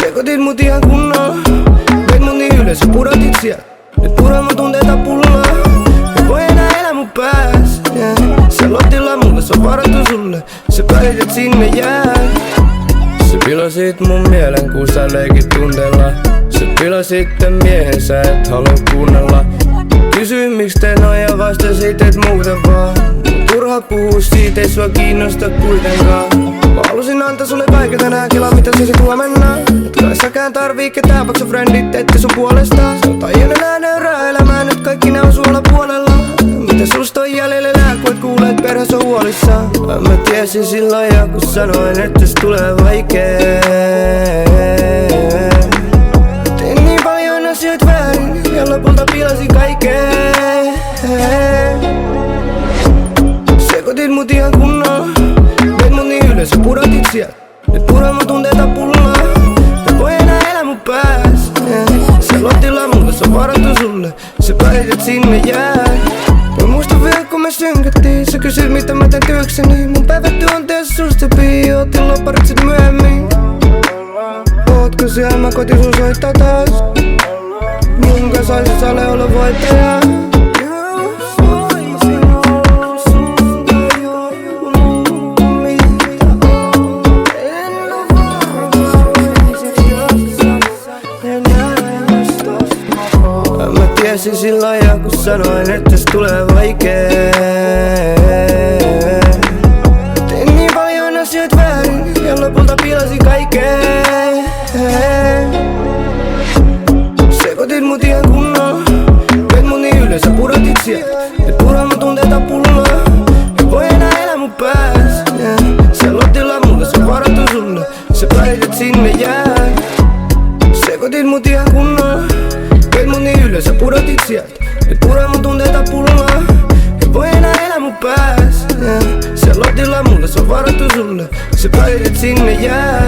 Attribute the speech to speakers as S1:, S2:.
S1: Sekoitit mut ihan kunnolla, veit mut niin ylös ja pudotit sieltä. Nyt puree mun tunteita pulloa, et voi enää elää mun pääs, yeah. Se lotilla mulle, se on varattu sulle, sä päätit et sinne jää. Sä pilasit mun mielen, kun sä leikit tunteella. Sä pilasit tän miehen, sä et halua kuunnella. Kysyin miks tein noin ja vastasit et muuten vaan. Turha puhuu siitä, ei sua kiinnosta kuitenkaan. Mä halusin antaa sulle kaiken tänään, kelaa mitä sä sit huomenna. Et kai säkään tarvii ketään, vaikka sun friendit teette sun puolestaan. Sä oot aion enää nöyrää elämää, nyt kaikki nää on suolla puolella. Mitä susta on jäljellä lää, kun et kuule, et perhes on huolissaan. Mä tiesin silloin ja kun sanoin, että tästä tulee vaikee. Tein niin paljon asioita väärin ja lopulta pilasin kaiken. Sekoitit mut ihan kunnolla, veit mut niin ylös ja pudotit sieltä. Nyt puree mun tunteita pulloa, et voi enää elää mun pääs, yeah. Se lotilla mulle, se on varattu sulle, sä päätit et sinne jää. Mä muistan vielä kun me synkättiin, sä kysyt mitä mä teen työkseni. Mun päivätty on tehdä susta bii, otin lopparit sit myöhemmin. Ootko siellä, mä kotiin sun soittaa taas. Mun kanssa saisit sale olla voittaja. Tiesin silloin ja kun sanoin, että tästä tulee vaikee. Tein niin paljon asioita väärin ja lopulta pilasin kaiken. Sekoitit mut ihan kunnolla, veit mut niin ylös ja pudotit sieltä. Nyt puree mun tunteita pulloa, et voi enää elää mun pääs, yeah. Se lotilla mulle, se on varattu sulle, sä päätit et sinne jää. Sekoitit mut ihan kunnolla, veit mut niin ylös ja pudotit sieltä. Nyt puree mun tunteita pulloa, et voi enää elää mun pääs, yeah. Se lotilla mulle, se on varattu sulle, sä päätit et sinne jää.